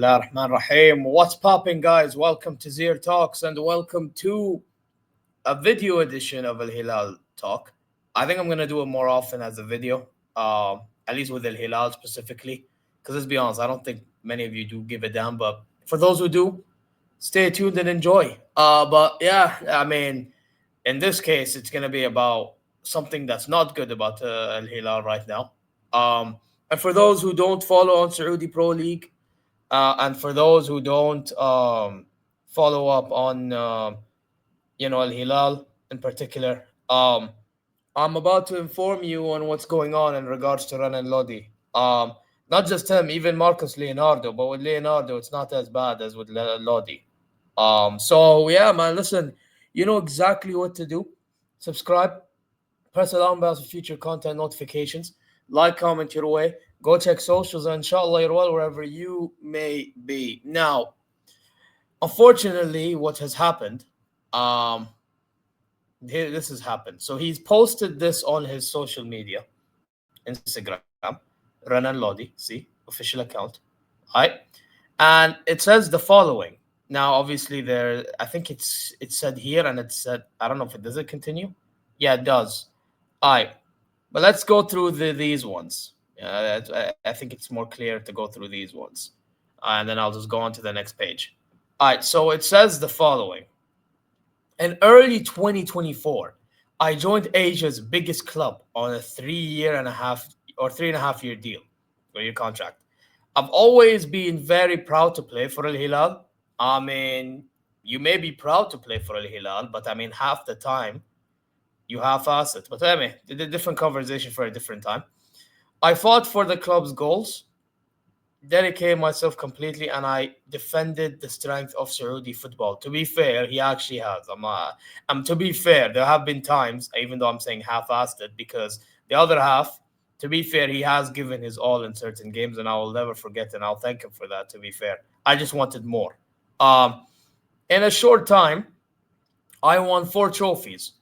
Bismillah ar-Rahman rahim. What's popping, guys? Welcome to ZeerTalks and welcome to a video edition of Al Hilal Talk. I think I'm gonna do it more often as a video, at least with Al Hilal specifically. Because let's be honest, I don't think many of you do give a damn. But for those who do, stay tuned and enjoy. But yeah, I mean, in this case, it's gonna be about something that's not good about Al Hilal right now. Um, and for those who don't follow on Saudi Pro League, and for those who don't follow up on Al Hilal in particular, I'm about to inform you on what's going on in regards to Renan Lodi. Not just him, even Marcus Leonardo, but with Leonardo, it's not as bad as with Lodi. So yeah, man, listen, you know exactly what to do. Subscribe, press alarm bells for future content notifications, like, comment your way, go check socials, and inshallah you're well wherever you may be. Now, unfortunately, what has happened, um, here this has happened. So he's posted this on his social media, Instagram, Renan Lodi, see, official account, right? And it says the following. Now, obviously, there, I think it's said here, and it said, I don't know if it does it continue. Yeah, it does. All right, but let's go through these ones. I think it's more clear to go through these ones. And then I'll just go on to the next page. All right, so it says the following. In early 2024, I joined Asia's biggest club on a 3 year and a half or 3.5 year deal or your contract. I've always been very proud to play for Al Hilal. I mean, you may be proud to play for Al Hilal, but I mean, half the time you half-ass it. But I mean, a different conversation for a different time. I fought for the club's goals, dedicated myself completely, and I defended the strength of Saudi football. To be fair, he actually has. To be fair, there have been times, even though I'm saying half-assed it, because the other half, to be fair, he has given his all in certain games, and I will never forget, and I'll thank him for that. To be fair, I just wanted more. Um, in a short time, I won 4 trophies.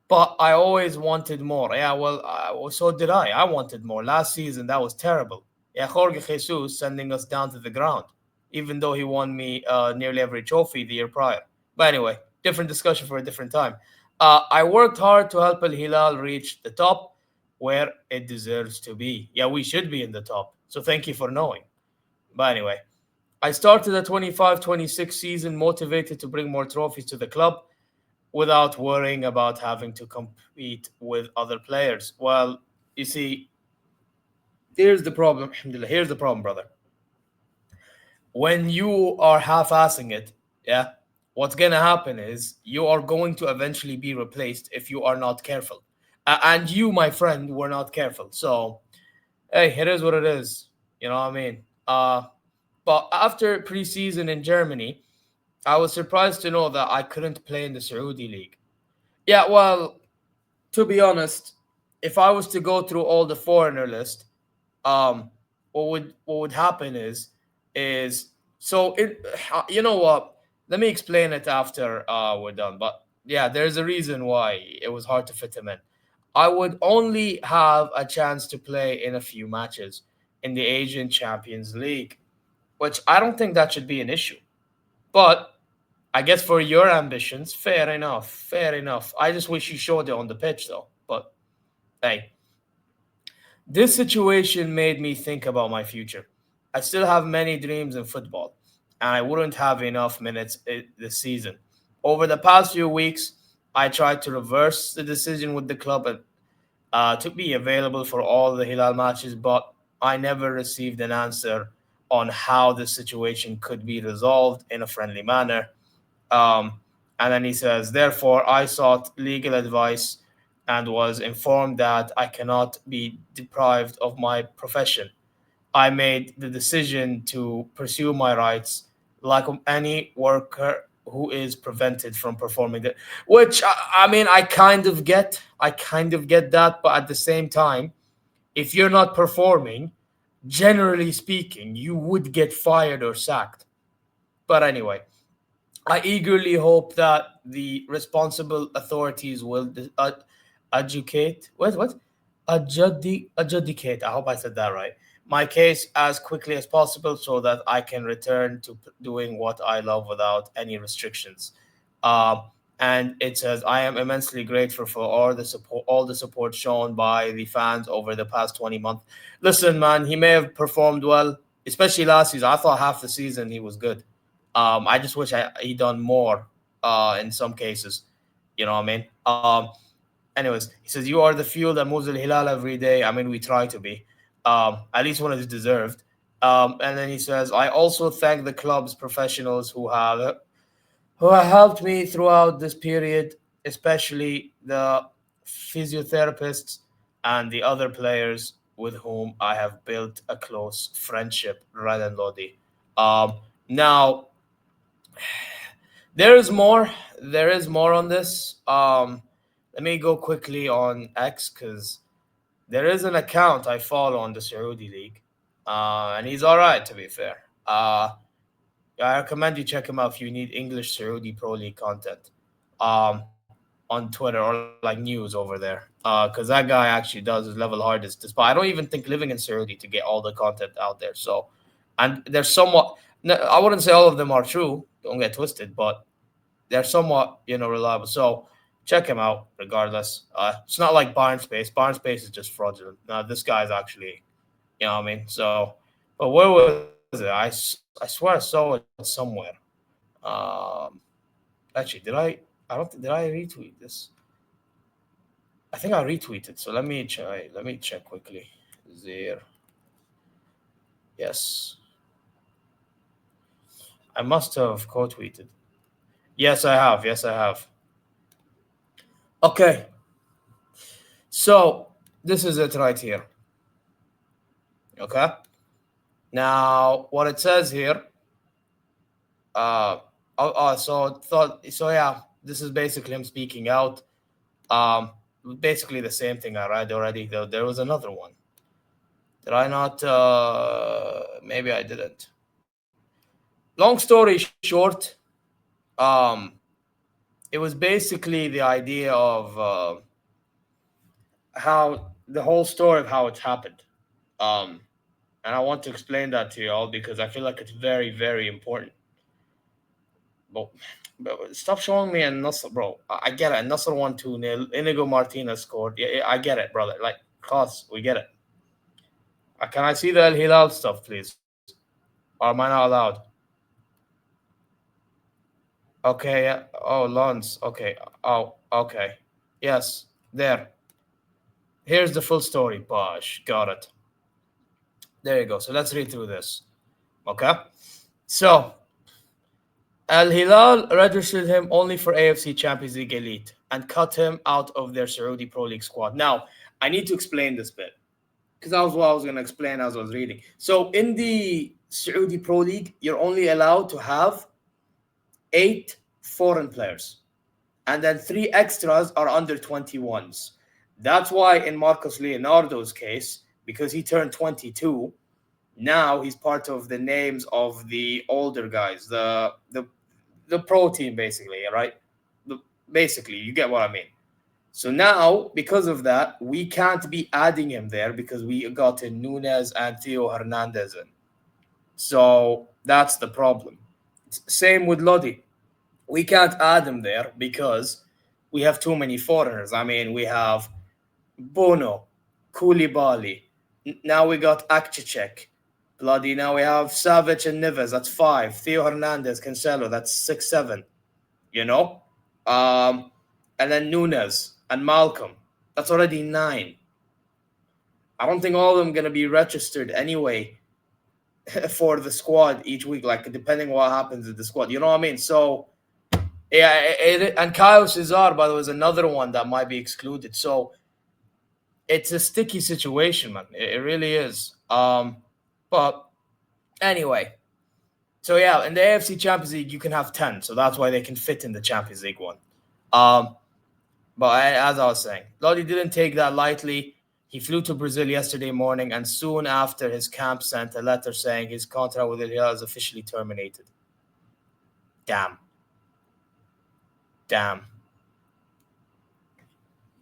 But I always wanted more. Yeah, well, so did I. I wanted more. Last season, that was terrible. Yeah, Jorge Jesus sending us down to the ground, even though he won me nearly every trophy the year prior. But anyway, different discussion for a different time. I worked hard to help Al Hilal reach the top where it deserves to be. Yeah, we should be in the top. So thank you for knowing. But anyway, I started the 25-26 season motivated to bring more trophies to the club without worrying about having to compete with other players. Well, you see, here's the problem. Alhamdulillah, here's the problem, brother. When you are half-assing it, yeah, what's gonna happen is you are going to eventually be replaced if you are not careful. And you, my friend, were not careful. So, hey, it is what it is. You know what I mean? But after preseason in Germany, I was surprised to know that I couldn't play in the Saudi league. Yeah, well, to be honest, if I was to go through all the foreigner list, um, what would happen is so it. You know what? Let me explain it after we're done. But yeah, there's a reason why it was hard to fit him in. I would only have a chance to play in a few matches in the Asian Champions League, which I don't think that should be an issue. But I guess for your ambitions, fair enough, fair enough. I just wish you showed it on the pitch, though. But hey, this situation made me think about my future. I still have many dreams in football, and I wouldn't have enough minutes this season. Over the past few weeks, I tried to reverse the decision with the club and to be available for all the Hilal matches, but I never received an answer on how the situation could be resolved in a friendly manner. Um, and then he says, therefore, I sought legal advice and was informed that I cannot be deprived of my profession. I made the decision to pursue my rights like any worker who is prevented from performing that. Which I mean, I kind of get that, but at the same time, if you're not performing, generally speaking, you would get fired or sacked. But anyway, I eagerly hope that the responsible authorities will educate. What? Adjudicate. I hope I said that right. my case as quickly as possible so that I can return to doing what I love without any restrictions. Um, and it says, I am immensely grateful for all the support shown by the fans over the past 20 months. Listen, man, he may have performed well, especially last season. I thought half the season he was good. I just wish he done more in some cases. You know what I mean? Anyways, he says, you are the fuel that moves Al Hilal every day. I mean, we try to be, at least when it's deserved. And then he says, I also thank the club's professionals who have helped me throughout this period, especially the physiotherapists and the other players with whom I have built a close friendship. Renan Lodi. Um, Now, there is more. There is more on this. Let me go quickly on X because there is an account I follow on the Saudi League, and he's all right to be fair. I recommend you check him out if you need English Saudi Pro League content, on Twitter or like news over there. Because that guy actually does his level hardest. Despite I don't even think living in Saudi to get all the content out there. So, and they're somewhat. I wouldn't say all of them are true. Don't get twisted, but they're somewhat reliable. So check him out regardless. It's not like Barn Space. Barn Space is just fraudulent. Now this guy's actually, what I mean. So, but where was it? I swear I saw it somewhere. Um, Actually, did I? I don't. Did I retweet this? I think I retweeted. So let me try. Let me check quickly. There. Yes, I must have quote tweeted. Yes, I have. Yes, I have. Okay. So this is it right here. Okay. Now, what it says here. Uh. Yeah. This is basically him speaking out. Um. Basically the same thing I read already. Though there was another one. Did I not? Maybe I didn't. Long story short, um, it was basically the idea of how the whole story of how it happened. Um, and I want to explain that to you all because I feel like it's very, very important. But, but stop showing me a Nasser, bro. I get it. Nasser won 2-0. Inigo Martinez scored. Yeah, I get it, brother. Like, class, we get it. Can I see the El Hilal stuff, please? Or am I not allowed? Okay, yeah. Oh, Lons. Okay. Oh, okay. Yes, there. Here's the full story. Bosh. Got it. There you go. So let's read through this. Okay. So, Al Hilal registered him only for AFC Champions League Elite and cut him out of their Saudi Pro League squad. Now, I need to explain this bit because that was what I was going to explain as I was reading. So, in the Saudi Pro League, you're only allowed to have 8 foreign players, and then 3 extras are under 21s. That's why in Marcos Leonardo's case, because he turned 22, now he's part of the names of the older guys, the pro team, basically, right? Basically, you get what I mean. So now, because of that, we can't be adding him there because we got in Nunez and Theo Hernandez in. So that's the problem. Same with Lodi. We can't add him there because we have too many foreigners. I mean, we have Bono, Koulibaly. Now we got Akcicek. Bloody, now we have Savic and Neves. That's 5. Theo Hernandez, Cancelo. That's 6, 7. You know? Um, and then Nunez and Malcolm. That's already 9. I don't think all of them going to be registered anyway for the squad each week, like depending what happens with the squad. You know what I mean? So, yeah, and Kyle Cesar, by the way, is another one that might be excluded. So it's a sticky situation, man. It really is. But anyway, so yeah, in the AFC Champions League, you can have 10. So that's why they can fit in the Champions League one. Um, but as I was saying, Lodi didn't take that lightly. He flew to Brazil yesterday morning, and soon after, his camp sent a letter saying his contract with El Hilal is officially terminated. Damn. Damn.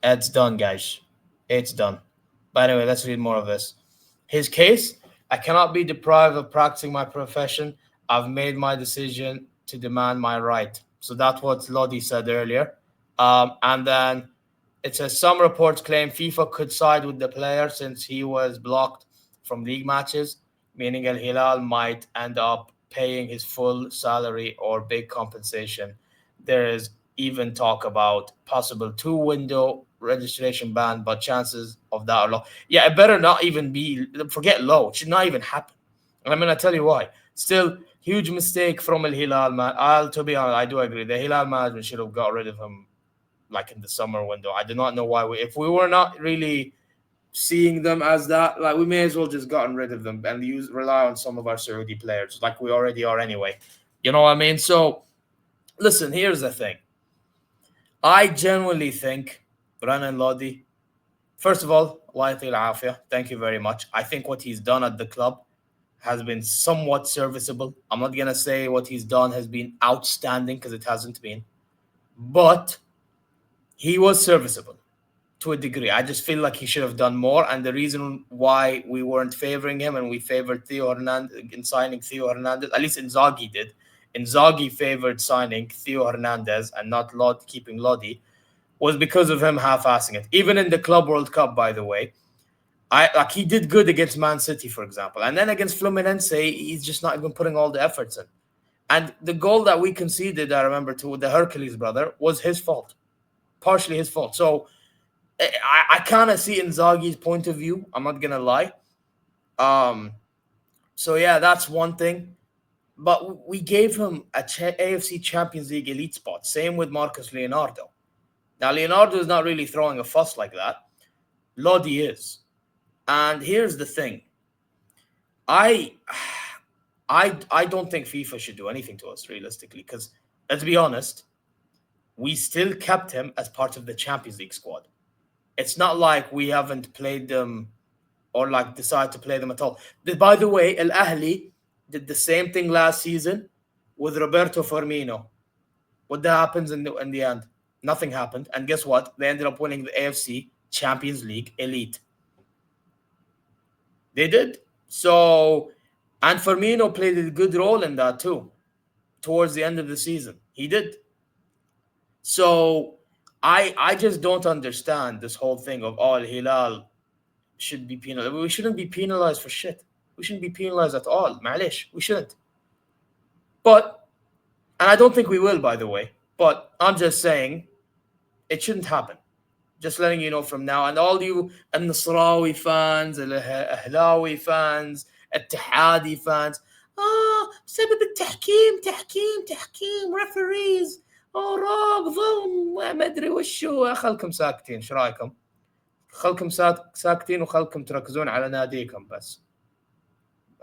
It's done, guys. It's done. But anyway, let's read more of this. His case, I cannot be deprived of practicing my profession. I've made my decision to demand my right. So that's what Lodi said earlier. And then it says some reports claim FIFA could side with the player since he was blocked from league matches, meaning Al Hilal might end up paying his full salary or big compensation. There is even talk about possible two-window registration ban, but chances of that are low. Yeah, it better not even be. Forget low. It should not even happen. And I'm gonna tell you why. Still, huge mistake from Al Hilal, man. To be honest, I do agree. The Hilal management should have got rid of him like in the summer window. I do not know why if we were not really seeing them as that, like we may as well just gotten rid of them and rely on some of our Saudi players, like we already are anyway. You know what I mean? So listen, here's the thing. I genuinely think Renan Lodi, first of all, thank you very much. I think what he's done at the club has been somewhat serviceable. I'm not gonna say what he's done has been outstanding because it hasn't been, but he was serviceable to a degree. I just feel like he should have done more. And the reason why we weren't favoring him and we favored Theo Hernandez in signing Theo Hernandez, at least Inzaghi did. Inzaghi favored signing Theo Hernandez and not keeping Lodi, was because of him half-assing it. Even in the Club World Cup, by the way, he did good against Man City, for example. And then against Fluminense, he's just not even putting all the efforts in. And the goal that we conceded, I remember, to the Hercules brother, was his fault. Partially his fault. So I kind of see Inzaghi's point of view. I'm not going to lie. So, yeah, that's one thing. But we gave him a AFC Champions League elite spot. Same with Marcus Leonardo. Now, Leonardo is not really throwing a fuss like that. Lodi is. And here's the thing. I don't think FIFA should do anything to us, realistically, because, let's be honest, we still kept him as part of the Champions League squad. It's not like we haven't played them or like decided to play them at all. By the way, Al Ahly did the same thing last season with Roberto Firmino. What happens in the end? Nothing happened. And guess what? They ended up winning the AFC Champions League Elite. They did. So, and Firmino played a good role in that too. Towards the end of the season. He did. So, I just don't understand this whole thing of, oh, Hilal should be penalized. We shouldn't be penalized for shit. We shouldn't be penalized at all. Malish. We shouldn't. But, and I don't think we will, by the way, but I'm just saying it shouldn't happen. Just letting you know from now. And all you Al-Nasrawi fans, Al-Ahlawi fans, Al-Tihadi fans, بسبب التحكيم تحكيم referees راب ظلم ما ادري وشو. خلكم ساكتين. ايش رايكم؟ خلكم ساكتين وخلكم تركزون على ناديكم بس.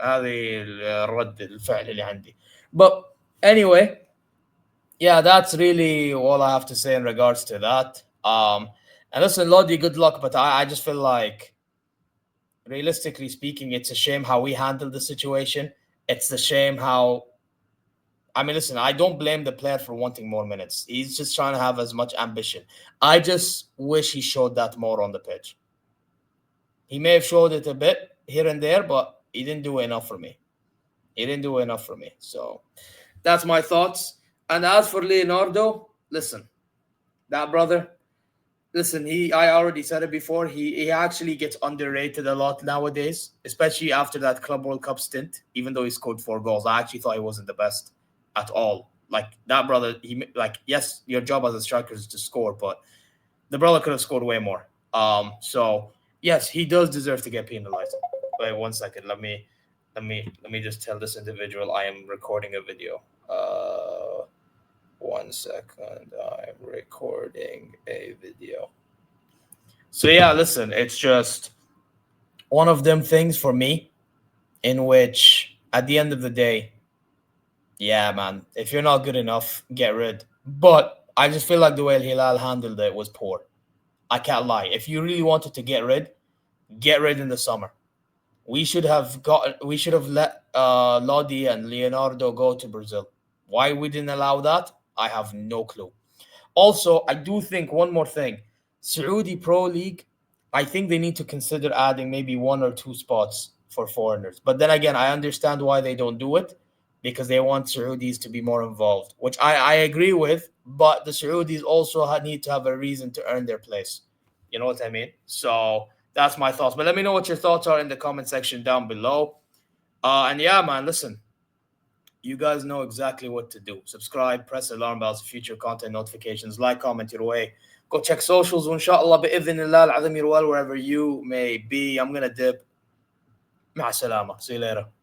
هذه الرد الفعل اللي عندي. But anyway, yeah, that's really all I have to say in regards to that. And listen, Lodi, good luck, but I just feel like, realistically speaking, it's a shame how we handled the situation. It's a shame how, I mean, listen, I don't blame the player for wanting more minutes. He's just trying to have as much ambition. I just wish he showed that more on the pitch. He may have showed it a bit here and there, but he didn't do enough for me. So that's my thoughts. And as for Leonardo, listen, that brother, listen, I already said it before, he actually gets underrated a lot nowadays, especially after that Club World Cup stint, even though he scored 4 goals. I actually thought he wasn't the best at all. Like, that brother, yes, your job as a striker is to score, but the brother could have scored way more. So, yes, he does deserve to get penalized. Wait 1 second. Let me just tell this individual I am recording a video. 1 second. I'm recording a video. So yeah, listen, it's just one of them things for me in which at the end of the day, yeah, man, if you're not good enough, get rid. But I just feel like the way Hilal handled it was poor. I can't lie. If you really wanted to get rid in the summer. We should have let Lodi and Leonardo go to Brazil. Why we didn't allow that, I have no clue. Also, I do think one more thing. Saudi Pro League, I think they need to consider adding maybe 1 or 2 spots for foreigners. But then again, I understand why they don't do it, because they want Saudis to be more involved, which I agree with. But the Saudis also need to have a reason to earn their place. You know what I mean? So that's my thoughts. But let me know what your thoughts are in the comment section down below. And yeah, man, listen, you guys know exactly what to do. Subscribe, press alarm bells for future content notifications, like, comment your way. Go check socials, وإن بإذن الله العظيم you're well wherever you may be. I'm gonna dip. مع السلامة. See you later.